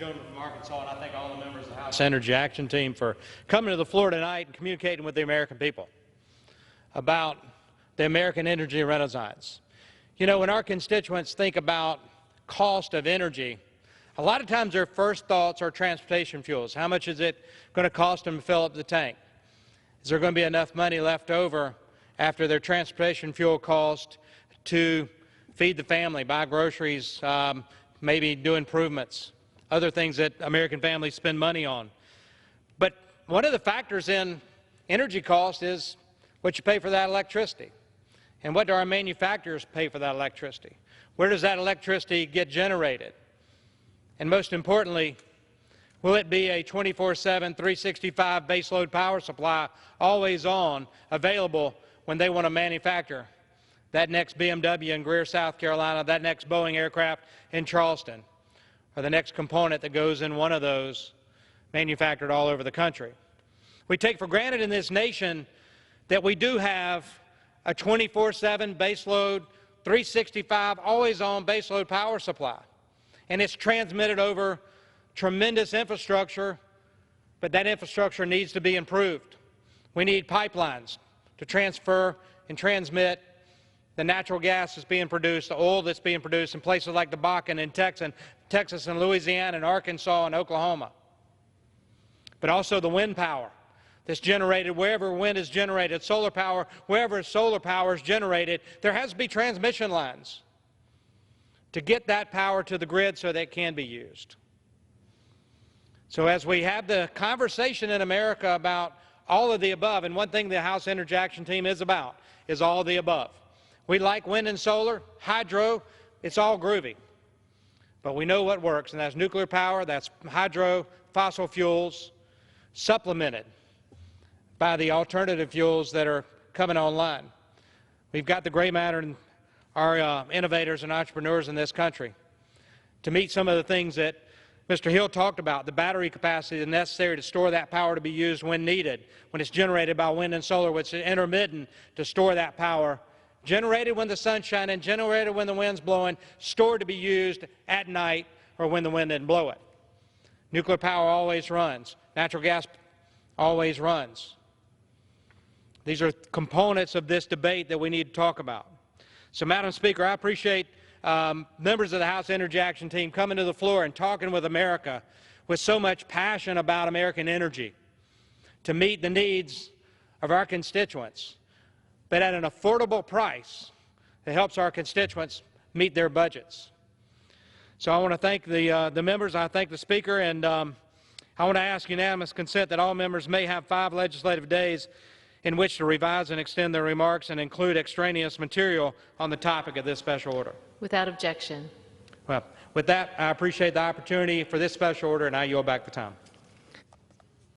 gentleman from Arkansas, and I thank all the members of the House Energy Action Team for coming to the floor tonight and communicating with the American people about the American energy renaissance. You know, when our constituents think about cost of energy, a lot of times their first thoughts are transportation fuels. How much is it going to cost them to fill up the tank? Is there going to be enough money left over after their transportation fuel cost to feed the family, buy groceries, maybe do improvements, other things that American families spend money on? But one of the factors in energy cost is what you pay for that electricity. And what do our manufacturers pay for that electricity? Where does that electricity get generated? And most importantly, will it be a 24/7, 365 baseload power supply, always on, available when they want to manufacture that next BMW in Greer, South Carolina, that next Boeing aircraft in Charleston, or the next component that goes in one of those manufactured all over the country? We take for granted in this nation that we do have a 24/7 baseload, 365, always-on baseload power supply. And it's transmitted over tremendous infrastructure, but that infrastructure needs to be improved. We need pipelines to transfer and transmit the natural gas that's being produced, the oil that's being produced in places like the Bakken in Texas and Louisiana and Arkansas and Oklahoma. But also the wind power that's generated wherever wind is generated, solar power, wherever solar power is generated. There has to be transmission lines to get that power to the grid so that it can be used. So as we have the conversation in America about all of the above, and one thing the House Energy Action Team is about is all of the above. We like wind and solar, hydro, it's all groovy. But we know what works, and that's nuclear power, that's hydro, fossil fuels, supplemented by the alternative fuels that are coming online. We've got the gray matter and our innovators and entrepreneurs in this country to meet some of the things that Mr. Hill talked about, the battery capacity necessary to store that power to be used when needed, when it's generated by wind and solar, which is intermittent to store that power, generated when the sun's shining, generated when the wind's blowing, stored to be used at night or when the wind didn't blow it. Nuclear power always runs. Natural gas always runs. These are components of this debate that we need to talk about. So, Madam Speaker, I appreciate members of the House Energy Action Team coming to the floor and talking with America with so much passion about American energy to meet the needs of our constituents, but at an affordable price that helps our constituents meet their budgets. So I want to thank the members, I thank the Speaker, and I want to ask unanimous consent that all members may have 5 legislative days in which to revise and extend their remarks and include extraneous material on the topic of this special order. Without objection. Well, with that, I appreciate the opportunity for this special order, and I yield back the time.